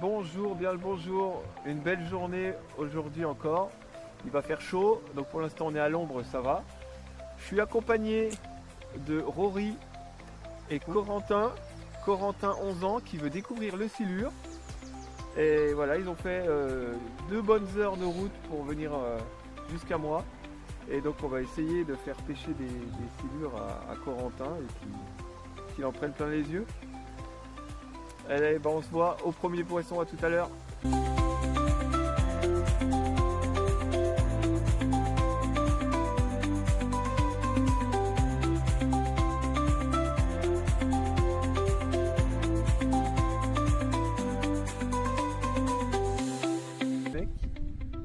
bonjour, bien le bonjour. Une belle journée aujourd'hui encore. Il va faire chaud, donc pour l'instant on est à l'ombre, ça va. Je suis accompagné de Rory et Corentin. Corentin 11 ans qui veut découvrir le Silure. Et voilà, ils ont fait 2 bonnes heures de route pour venir jusqu'à moi. Et donc on va essayer de faire pêcher des silures à Corentin et qu'il en prenne plein les yeux. Allez, ben on se voit au premier poisson, à tout à l'heure.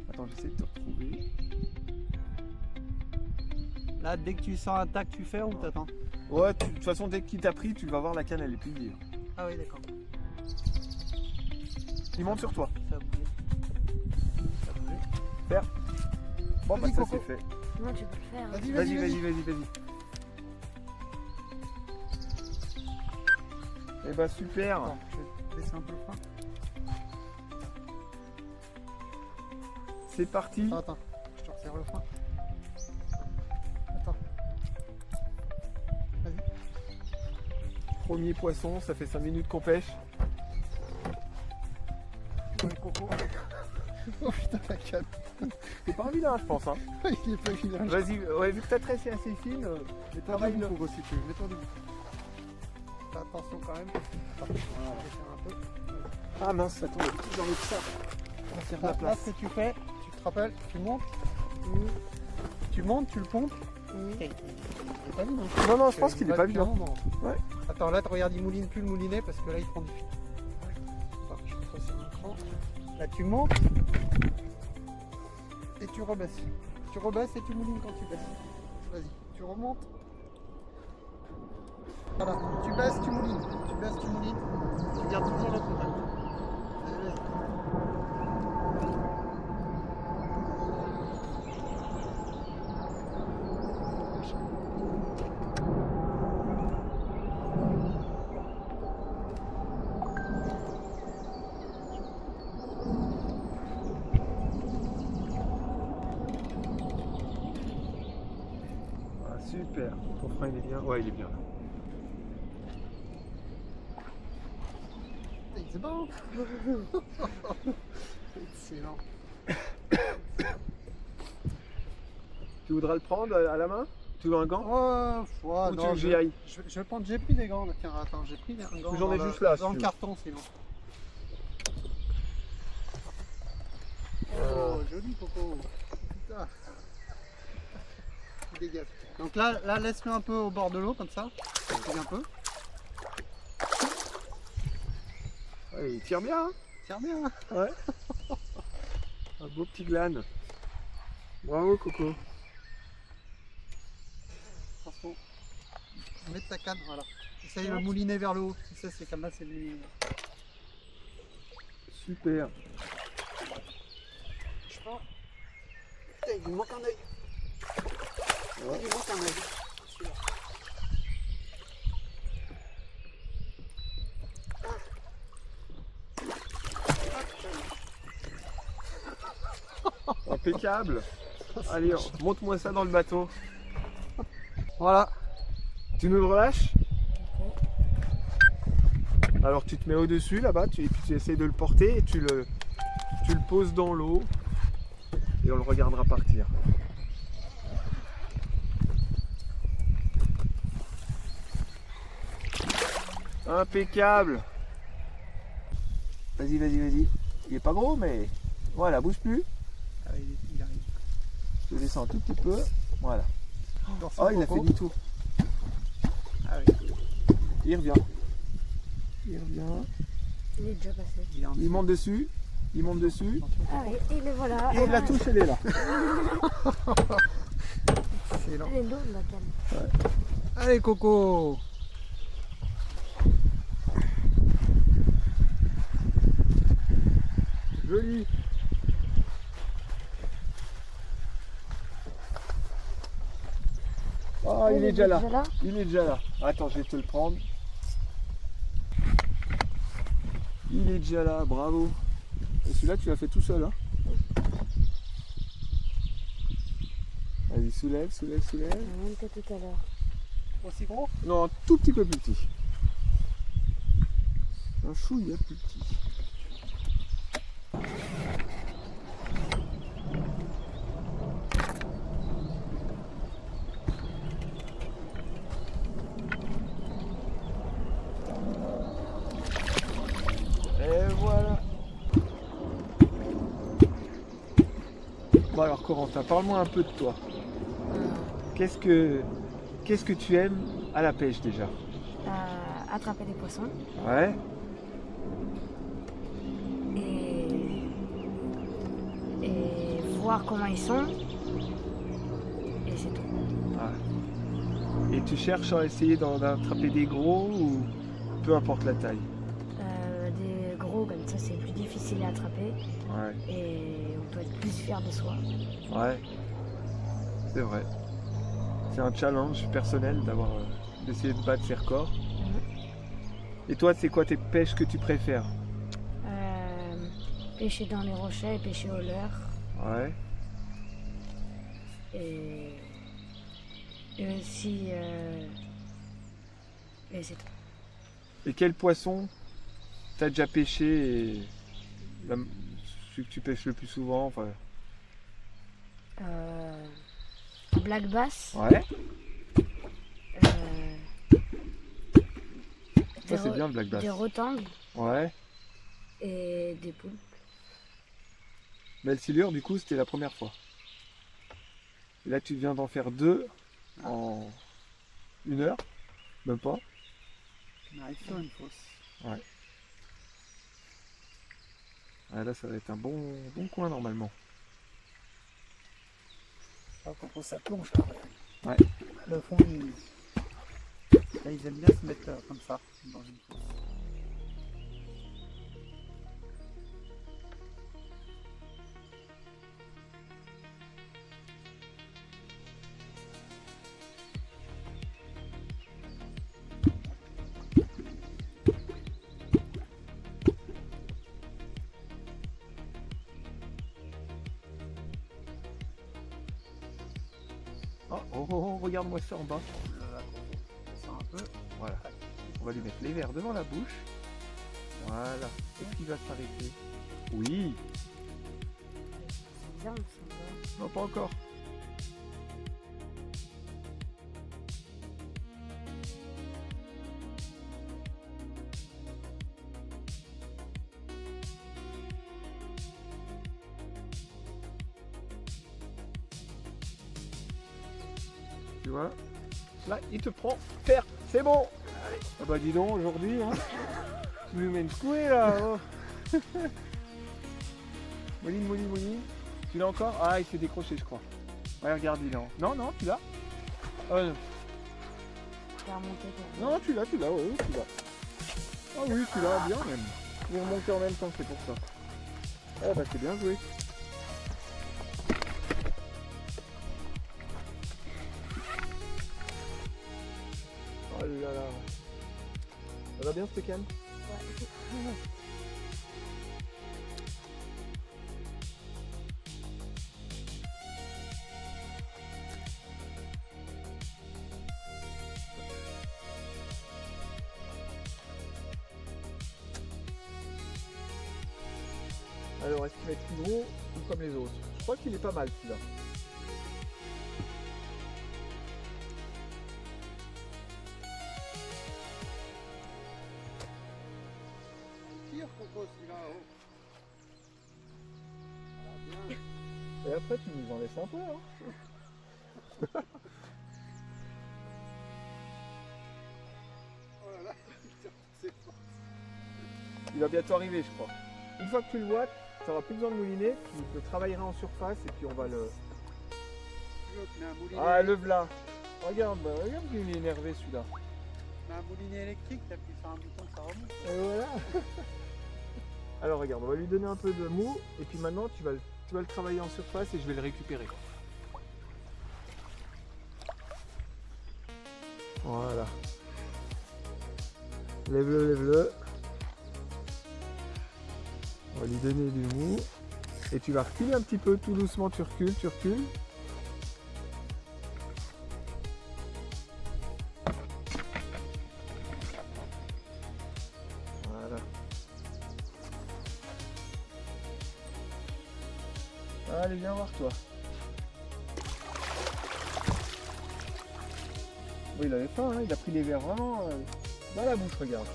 Attends, j'essaie de te retrouver. Là, dès que tu sens un tac, tu fais ou t'attends? Ouais, de toute façon, dès qu'il t'a pris, tu vas voir la canne, elle est pliée. Ah oui, d'accord. Il monte sur toi. Ça a bougé. Ça a bougé. Faire. Bon, bah Vas-y, ça Coco. c'est fait. Non, tu peux le faire. Vas-y, Vas-y, vas-y, vas-y, vas-y, vas-y. Eh bah super. Attends, je vais baisser un peu le frein. C'est parti. Attends, je te resserre le frein. Attends. Vas-y. Premier poisson, ça fait 5 minutes qu'on pêche. Ouais, Coco. Oh putain, la canne. T'es pas un vilain, je pense. Hein. Il est pas vilain. Vas-y, ouais, vu que ta tresse est assez fine, Mets-toi travaille-le. debout, Coco, si tu veux. Mets-toi debout. Fais attention quand même. Attends, voilà. Je vais faire un peu. Ah mince, attends, j'ai envie de ça. On va faire de la Là, place. ce que tu fais, tu te rappelles, tu montes. Tu montes, tu le pompes. Il est pas vilain. Non, non, je pense qu'il est pas vilain. Ouais. Attends, là, regarde, il mouline plus le moulinet parce que là, il prend du fil. Attends, je vais passer un cran. Là, tu montes et tu rebaisses. Tu rebaisses et tu moulines quand tu baisses. Vas-y, tu remontes. Voilà, tu baisses, tu moulines. Tu baisses, tu moulines. Tu gardes toujours le contact. Vas-y, vas-y. Ah, super. Ton frein il est bien. Ouais, il est bien. C'est bon. Excellent. Tu voudras le prendre à la main? Tu veux un gant? Oh, ouais, Ou tu non, veux que j'y aille? je vais prendre, j'ai pris des gants là. Tiens, attends, j'ai pris un gant. J'en ai dans juste le- là, si Dans tu le veux. carton, sinon. Oh, joli Coco. Putain. Il dégage. Donc là, laisse-le un peu au bord de l'eau, comme ça. Un peu. Ouais, il tire bien. Hein. Tiens bien. Ouais. Un beau petit glane. Bravo Coco. Attention. Mets ta canne, voilà. Essaye le mouliner vers le haut. Tu sais, c'est comme là, c'est le mouliner. Super. Je pense. Putain, il lui manque un œil. Ouais. Il lui manque un œil. Celui-là. Impeccable. Allez, monte-moi ça dans le bateau. Voilà. Tu nous le relâches? Alors tu te mets au-dessus là-bas, et puis tu essayes de le porter et tu le poses dans l'eau et on le regardera partir. Impeccable. Vas-y, vas-y, vas-y. Il est pas gros mais voilà, bouge plus. Ah, il arrive. Je descends un tout petit peu. Voilà. Dans son Oh, il a coco. fait demi-tour. Ah oui. Il revient. Il revient. Il est déjà passé. Il est en Il monte dessus. Il monte dessus. Ah oui, et le voilà. Et la touche, elle est là. Excellent. Elle est lourde la canne. Allez Coco. Joli. Oh, il est déjà là. Il est déjà là. Attends, je vais te le prendre. Il est déjà là, bravo. Et celui-là, tu l'as fait tout seul, hein? Vas-y, soulève, soulève, soulève. Même que tout à l'heure. Aussi gros? Non, un tout petit peu plus petit. Un chouïa plus petit. Et voilà. Bon alors Corentin, parle-moi un peu de toi. Qu'est-ce que tu aimes à la pêche déjà? Attraper des poissons Ouais. et voir comment ils sont. Et c'est tout. Et tu cherches à essayer d'attraper des gros ou peu importe la taille? Des gros comme ça, c'est plus difficile à attraper. Ouais. Et on doit être plus fier de soi. Ouais. C'est vrai. C'est un challenge personnel d'essayer de battre ses records. Et toi, c'est quoi tes pêches que tu préfères? Pêcher dans les rochers et pêcher au leurre. Ouais. Et aussi... Et c'est tout. Et quel poisson t'as déjà pêché et celui que tu pêches le plus souvent? Enfin... Black bass. Ouais. Ça Des c'est bien le black bass. Des rotangles Ouais. et des poules. Mais le silure, du coup, c'était la première fois. Et là, tu viens d'en faire 2 en 1 heure. Même pas. On arrive sur une fosse. Ouais. Ah, là, ça va être un bon coin normalement. Alors, quand ça plonge là. Ouais. Le fond, là, ils aiment bien se mettre comme ça, dans une fosse. Oh, regarde-moi ça en bas. Ça un peu. Voilà. On va lui mettre les verres devant la bouche. Voilà. Est-ce qu'il va s'arrêter? Oui. C'est bizarre, on Non, pas encore. Tu vois? Là, il te prend. Faire, c'est bon. Allez. Ah bah dis donc, aujourd'hui, hein, tu nous mets une secouée là. Oh. Moline, moline, moline. Tu l'as encore? Ah, il s'est décroché, je crois. Ouais, regarde, il est en... Non, tu l'as? Non. faire remonter. Non, tu l'as, ouais, tu l'as. Ah oui, tu l'as bien même. Il est remonté en même temps, c'est pour ça. Ah bah c'est bien joué. Oh là là. Ça va bien, Stéphane? Ouais. Alors, est-ce qu'il va être plus gros ou comme les autres? Je crois qu'il est pas mal celui-là. Tire, Coco, celui-là. Et après, tu nous en laisses un peu, hein. Oh là là, c'est fort. Il va bientôt arriver, je crois. Une fois que tu le vois, tu n'auras plus besoin de mouliner, tu le travailleras en surface et puis on va le... Ah, le v'là. Regarde, il est énervé celui-là. Un moulinet électrique, tu appuies sur un bouton, ça remonte. Et voilà. Alors regarde, on va lui donner un peu de mou et puis maintenant tu vas le travailler en surface et je vais le récupérer. Voilà. Lève-le, lève-le. On va lui donner du mou. Et tu vas reculer un petit peu, tout doucement, tu recules, tu recules. Voilà. Allez, viens voir toi. Oui, il avait faim, hein, il a pris les verres vraiment dans la bouche, regarde.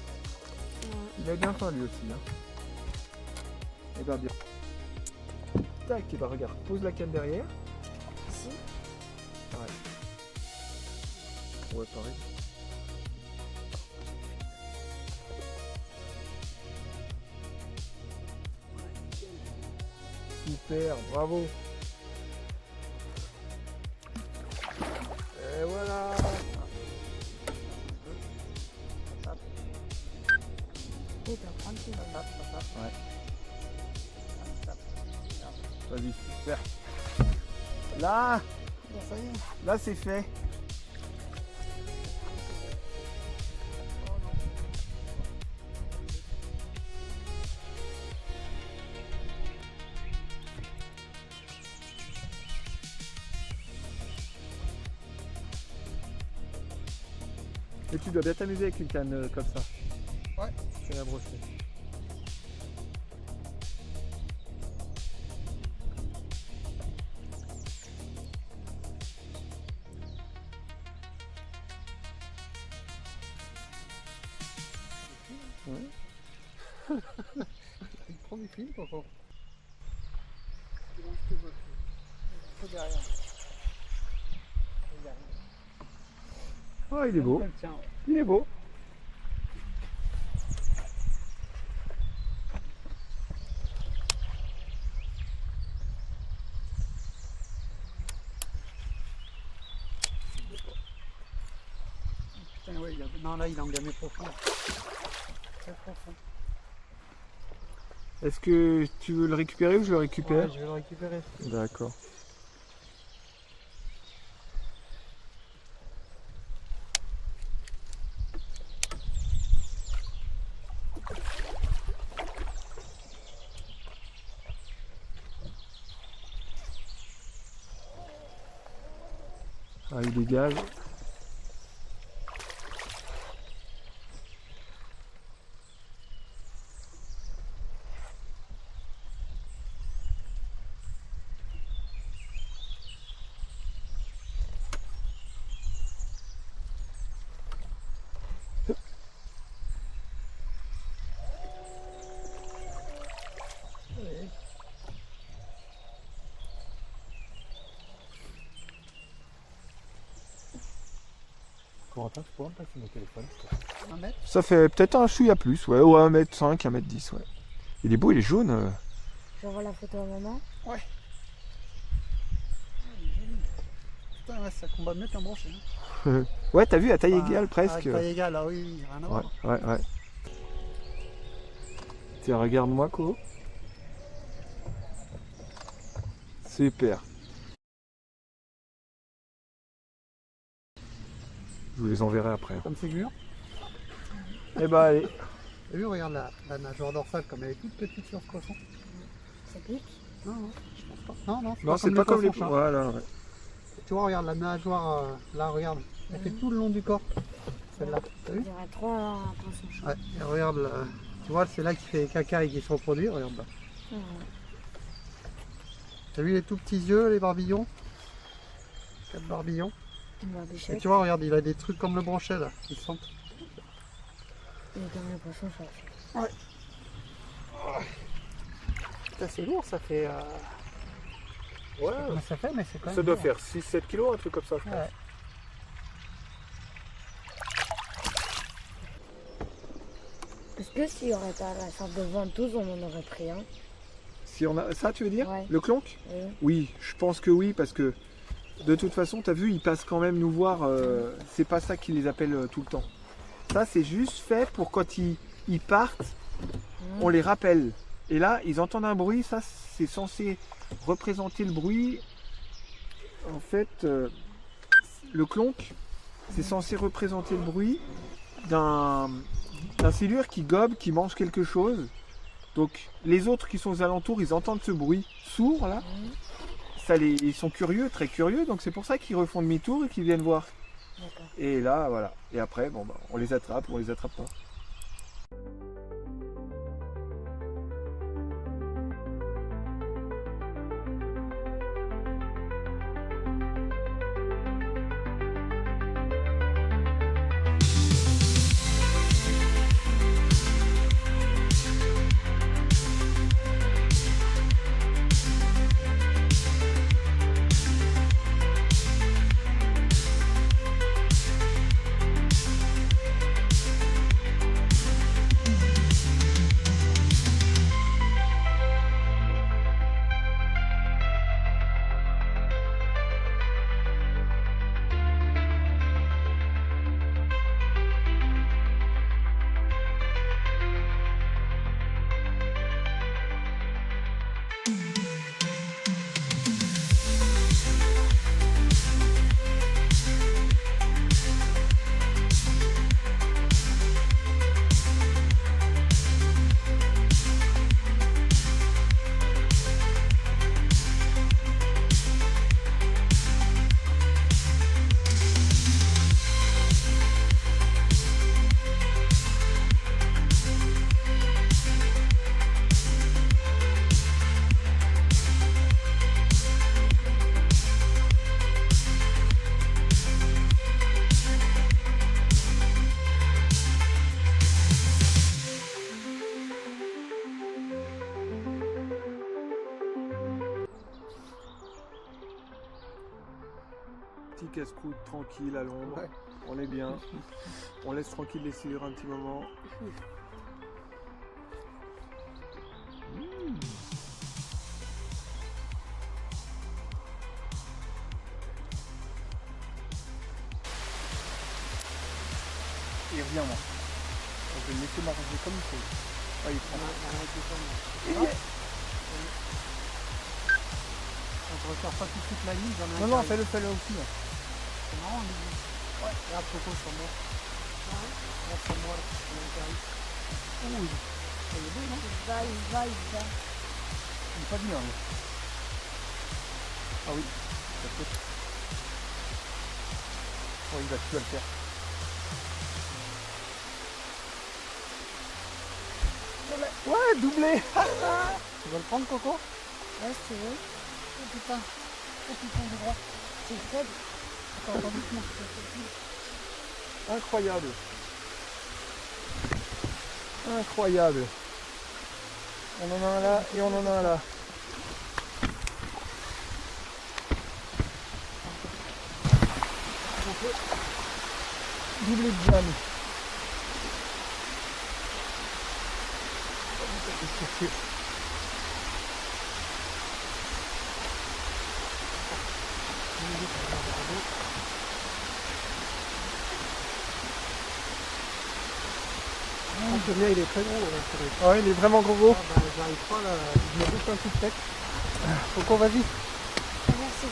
Il a bien faim lui aussi. Hein. Et ben bien. Tac, et ben regarde, pose la canne derrière. Ici. Ouais, pareil. Super, bravo. Et voilà. Il doit prendre tout. Ouais. Vas-y, super. Là, Ça y est. là c'est fait. Et tu dois bien t'amuser avec une canne comme ça. Ouais. C'est la brosser. Ouais. Il prend du film, papa. Oh, il est beau. Il est beau. Putain, ouais, non, là, il est engamé profond. Très profond. Est-ce que tu veux le récupérer ou je le récupère? Ouais, je vais le récupérer. D'accord. Ah, il dégage. Tu pourras me passer mon téléphone. 1 mètre. Ça fait peut-être un chouïa plus, ouais, ou 1m5, 1m10, ouais. Il est beau, il est jaune. J'envoie la photo à maman. Putain, ouais, ça combat mieux qu'un brochet. Hein. Ouais, t'as vu, à taille Enfin, égale presque. À taille égale, ah oui, rien à Ouais, voir. ouais. Tiens, regarde-moi, Ko. Super. Je vous les enverrai après. Comme c'est dur. Eh bah allez. T'as vu, regarde la nageoire dorsale comme elle est toute petite sur ce poisson. Ça pique. Non, je pense pas. Non, Non, c'est pas comme les poissons. Voilà, ouais. Tu vois, regarde la nageoire, là, regarde. Elle fait tout le long du corps. Celle-là, t'as vu? On dirait trop un poisson chaud. Ouais, et regarde, là, tu vois, c'est là qu'il fait caca et qu'il se reproduit, regarde là. T'as vu les tout petits yeux, les barbillons? 4 barbillons. Une Et barbichette. tu vois, regarde, il a des trucs comme le brochet là, qui sentent. Il est comme le poisson chaud. Putain, c'est lourd, ça fait. Ouais, Comment ça fait, mais c'est quand même. ça doit lourd. faire 6-7 kilos, un truc comme ça, je pense. Ouais. Est-ce que s'il n'y aurait pas la sorte de ventouse, on en aurait pris un? Si on a ça, tu veux dire? Ouais. Le clonk? Oui. Oui, je pense que oui, parce que de toute façon, tu as vu, ils passent quand même nous voir. C'est pas ça qui les appelle tout le temps. Ça, c'est juste fait pour quand ils partent, on les rappelle. Et là, ils entendent un bruit, ça, c'est censé représenter le bruit. En fait, le clonk, c'est censé représenter le bruit d'un silure qui gobe, qui mange quelque chose. Donc les autres qui sont aux alentours, ils entendent ce bruit sourd là. Ils sont curieux, très curieux, donc c'est pour ça qu'ils refont demi-tour et qu'ils viennent voir. D'accord. Et là, voilà. Et après, bon, bah, on les attrape ou on les attrape pas. Petit casse-croûte tranquille à l'ombre. Ouais. On est bien. On laisse tranquille les silures un petit moment. Il revient moi. Je vais le laisser m'arranger comme il faut. Ah, il prend. Je repars pas tout de suite la ligne, j'en ai un. Non, fais-le aussi. Là. C'est marrant, lui. Ouais, regarde Coco sur moi. Regarde sur moi, là. On a un qui arrive. Ouh, il est beau, non? Il va. Il est pas bien, lui. Ah oui, ça peut. Oh, il va plus à le faire. Ouais, doublé. Tu vas le prendre, Coco? Ouais, si tu veux. Oh putain, de droit. C'est faible. Attends, doucement. Incroyable. Incroyable. On en a un là et on en a un là. Doublé de jam. Celui-là il est très gros. Ah ouais, il est vraiment gros. Ah bah, j'arrive pas là, je me bouge un coup de tête. Coco, vas-y. Merci.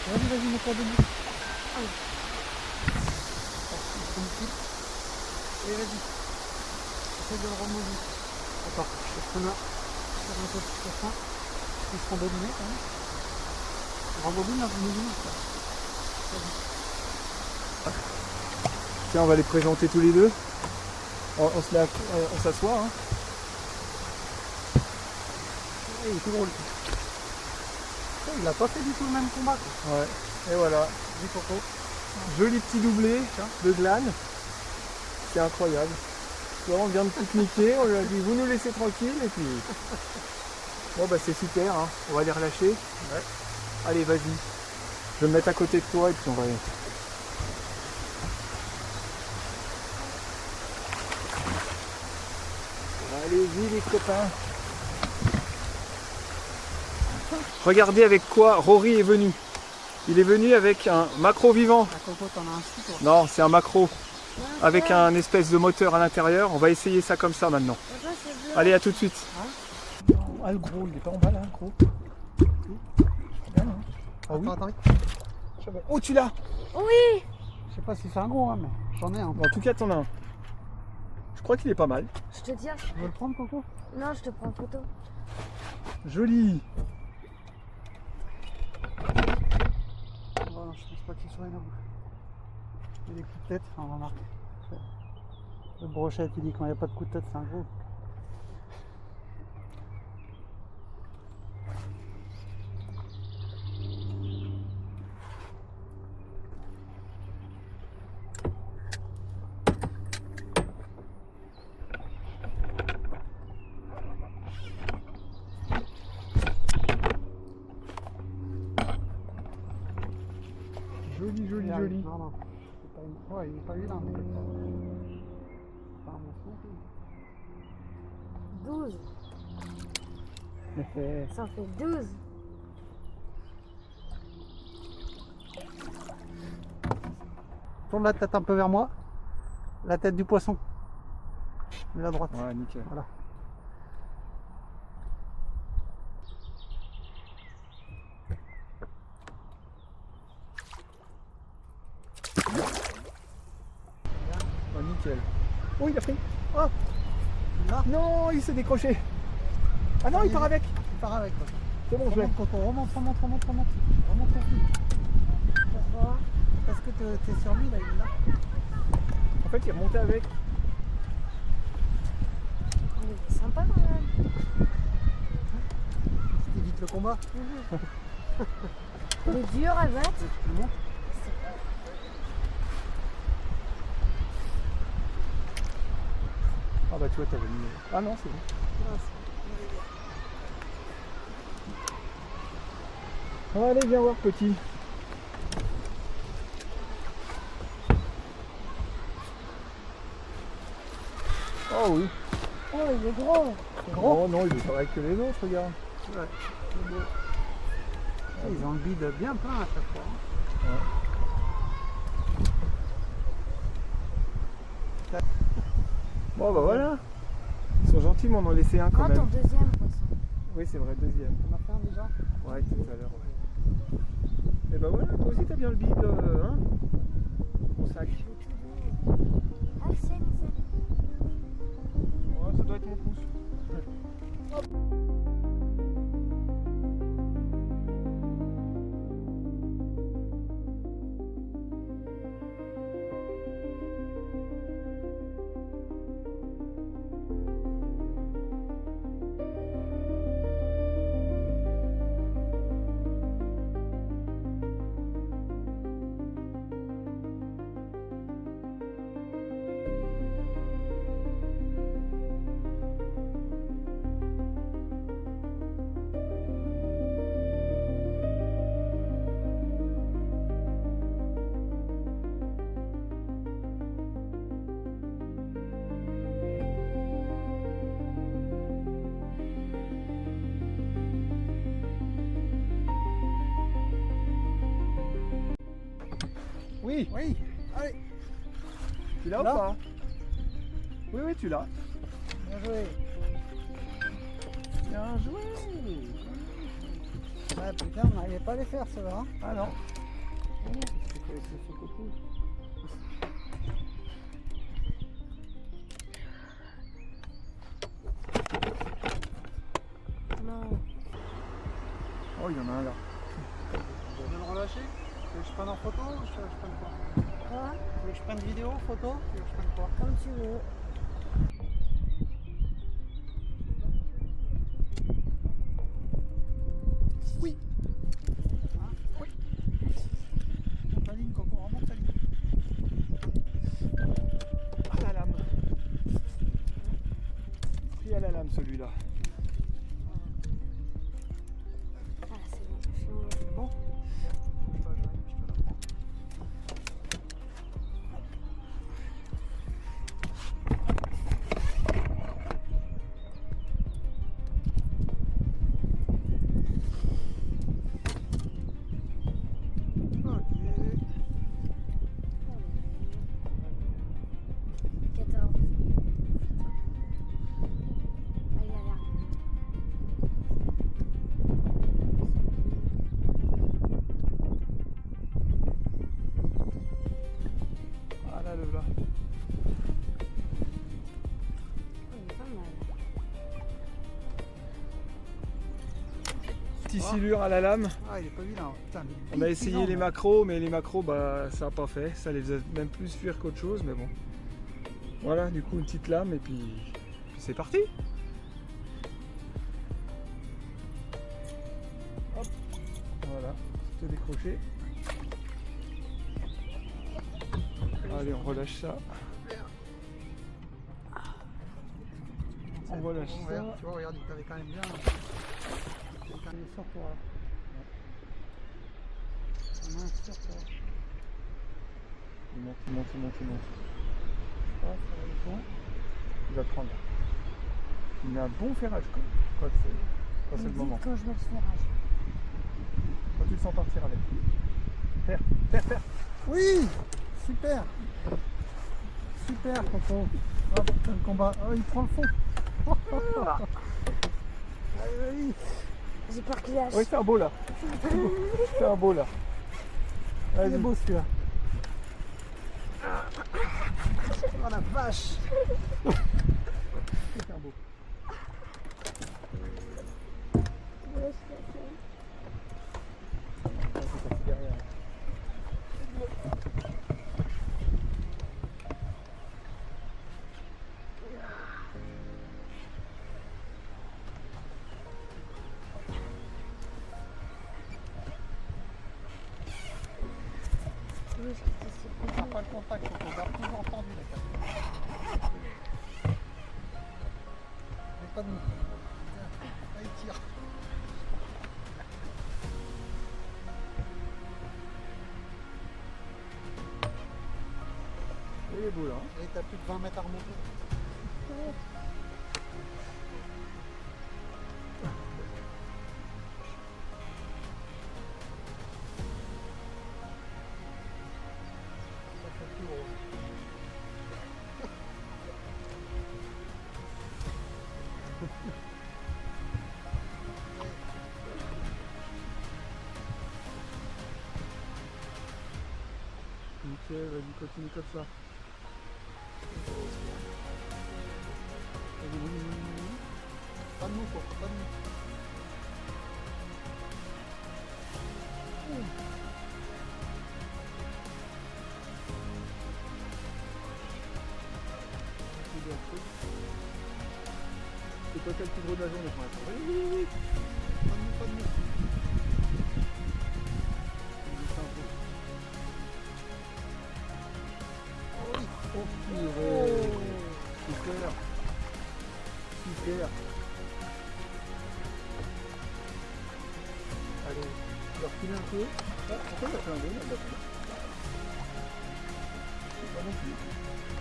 Vas-y, mets-toi debout. Allez. Et vas-y. Essaye de le remonter. Attends, je te prends là. Je te remets tout ça. Il se rembobine quand même. Rembobine la rembobine. Tiens, on va les présenter tous les deux. On s'assoit. Hein. Il est tout drôle. Il a pas fait du tout le même combat. Quoi. Ouais. Et voilà. Dis Coco. Joli petit doublé de glane. C'est incroyable. Tu vois, on vient de pique-niquer, on lui a dit vous nous laissez tranquille et puis. Bon bah c'est super, hein. On va les relâcher. Ouais. Allez vas-y. Je vais me mettre à côté de toi et puis on va aller. Allez-y les copains. Regardez avec quoi Rory est venu. Il est venu avec un macro vivant. Ah, Coco, t'en as un sou, toi. Non, c'est un macro. Avec un espèce de moteur à l'intérieur. On va essayer ça comme ça maintenant. Allez, à tout de suite. Ah, le gros, il est pas en bas là, le gros. Bien, hein. Ah oui. Attends. Oh, tu l'as. Oui. Je sais pas si c'est un gros, hein, mais j'en ai un. En tout cas, t'en as un. Je crois qu'il est pas mal. Je te dis, Tu veux le prendre, Coco? non, je te prends en photo. Joli. Oh, non, je pense pas qu'il soit énorme. Il y a des coups de tête, enfin, on remarque. Le brochette, il dit quand il n'y a pas de coup de tête, c'est un gros. Joli, joli, Il joli. Non, non. C'est pas une... Ouais, il n'est pas énorme. Mais... Pas un monstre non plus. 12. Mais Ça en fait 12. tourne la tête un peu vers moi. La tête du poisson. De la droite. Ouais, nickel. Voilà. Ouais, nickel. Oh, il a pris. Oh, Là, non, il s'est décroché. Ah non, il part avec. il part avec. Quoi. C'est bon, je l'ai. Remonte, Coco, remonte. Remonte ton fil. Pourquoi? Parce que t'es sur lui, là, il est là. En fait, il est remonté avec. Il est sympa quand même. T'évites le combat. Il est dur à battre. Tu montes. Ah bah tu vois, t'avais mis... Ah non, c'est bon. Allez, viens voir, petit. Oh oui. Oh, il est gros. Oh non, il est pareil que les autres, regarde. Ouais. Ils ont le bide bien plein à chaque fois. Bon bah voilà. Ils sont gentils, mais on en a laissé un quand Prends ton même. deuxième poisson. Oui, c'est vrai, deuxième. On a fait un déjà. Ouais, tout à l'heure, ouais. Et bah voilà, toi aussi t'as bien le bide, hein, mon sac. Ah, c'est. Ouais, ça doit être mon pouce. Oui, Oui, allez, tu l'as ou Là pas? Oui, oui, tu l'as. bien joué. Bien joué. Ouais, putain, on n'arrivait pas à les faire ceux-là. Hein. Ah non. C'est coco. Non. Oh, il y en a un là. Tu veux le relâcher? Tu veux que je prenne en photo ou je prenne quoi? Quoi? Tu veux que je prenne vidéo, photo? Tu veux que je prenne quoi? Comme tu veux. Oui. Oui. Remonte ta ligne, Coco, remonte ta ligne. Ah la lame. Pris à la lame celui-là. Ah, c'est bon. Je suis en- C'est bon? Bouge pas, j'arrive, je te la prends. Ok. 14. Allez, allez. Ah là, le là. petit silure à la lame. Ah, il est pas vilain. Putain, On a essayé les macros, mais les macros, bah, ça n'a pas fait. Ça les faisait même plus fuir qu'autre chose, mais bon. Voilà, du coup, une petite lame et puis c'est parti. Hop, voilà, c'est décroché. Allez, on relâche ça. On relâche ça. Tu vois, regarde, il t'avait quand même bien. Il est sur toi. Il monte. Ah, ça va le fond. Il va prendre. Il met un bon ferrage quand c'est le moment. Quand je me le ferrage. Quand tu le sens partir avec. Faire. Oui, super. Super, Coco. Hop, le combat. Oh, il prend le fond. Allez. J'ai peur qu'il lâche. Oui, c'est un beau là. C'est un beau là. Il est beau celui-là. Oh la vache. C'est un beau. On n'a pas le contact, Coco. On garde toujours tendu la carte. Mais pas de nous. Là, il tire. Il est beau là. Et t'as plus de 20 mètres à remonter. Ça fait plus gros. Nickel, vas-y, continue comme ça. Pas de nous, Coco, pas de nous. C'est toi qui as le plus gros de la journée pour l'instant. Oui. Pas de nous. Oh purée. Super. Allez, tu vas reculer un peu. Ah, pourquoi il a fait un deux là-bas? C'est pas non plus.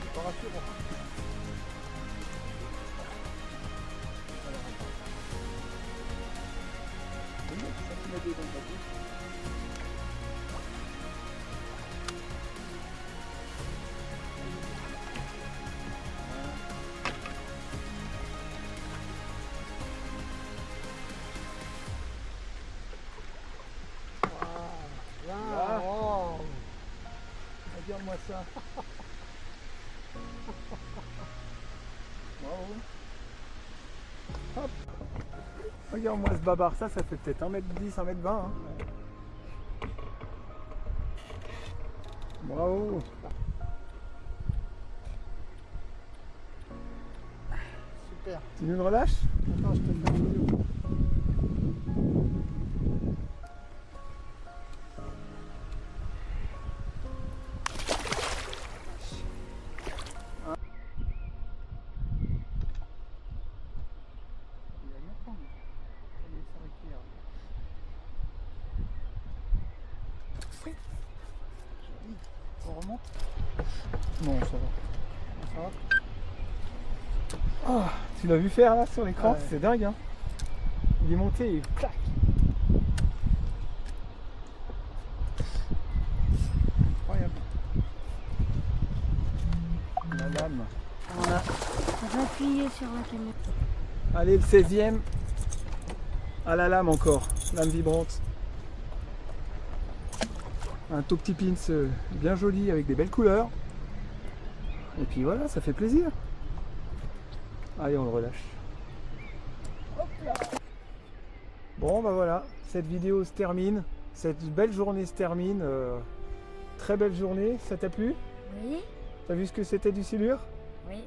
C'est pas rassurant. C'est bien, c'est ça qui m'a dit dans le bateau. Regarde-moi ça. Bravo. Hop. Regarde-moi ce babar, ça fait peut-être 1m10, 1m20. Hein. Bravo. Super. Tu nous le relâches? Attends, je te fais un vidéo. On remonte? Non, ça va. Ça va? Ah, tu l'as vu faire là sur l'écran? Ouais. C'est dingue hein. Il est monté et clac. Incroyable. La lame. On va appuyer sur la caméra. Allez, le 16e. À la lame encore. Lame vibrante. Un tout petit pins bien joli avec des belles couleurs. Et puis voilà, ça fait plaisir. Allez, on le relâche. Bon bah voilà, cette vidéo se termine, cette belle journée se termine. Très belle journée, ça t'a plu? Oui. T'as vu ce que c'était du silure? Oui.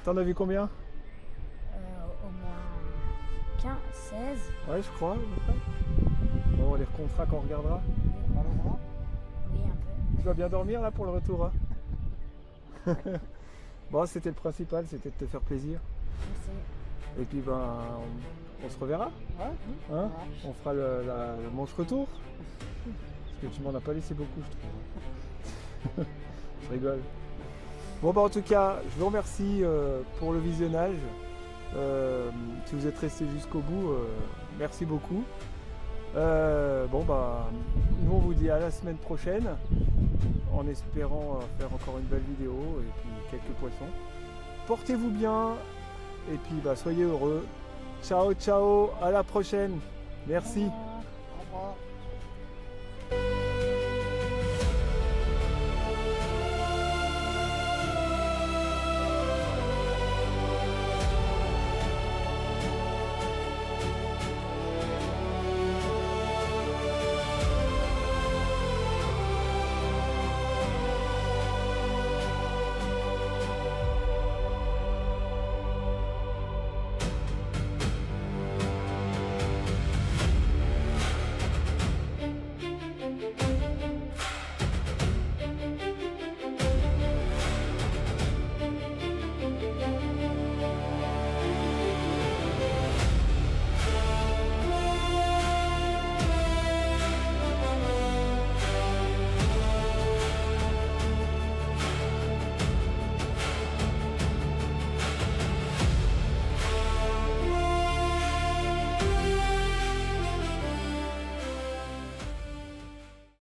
T'en as vu combien? Au moins 15, 16. Ouais, je crois. à peu près. Bon, on les recomptera quand on regardera. Oui, un peu. Tu vas bien dormir là pour le retour, hein? Bon, c'était le principal, c'était de te faire plaisir. Merci. Et puis ben, on se reverra. Ouais. Hein? On fera le manche retour. Parce que tu m'en as pas laissé beaucoup, je trouve. Je rigole. Bon bah en tout cas, je vous remercie pour le visionnage. Si vous êtes resté jusqu'au bout, merci beaucoup. Bon bah, nous on vous dit à la semaine prochaine, en espérant faire encore une belle vidéo et puis quelques poissons. Portez-vous bien et puis bah soyez heureux. Ciao ciao, à la prochaine. Merci. Au revoir.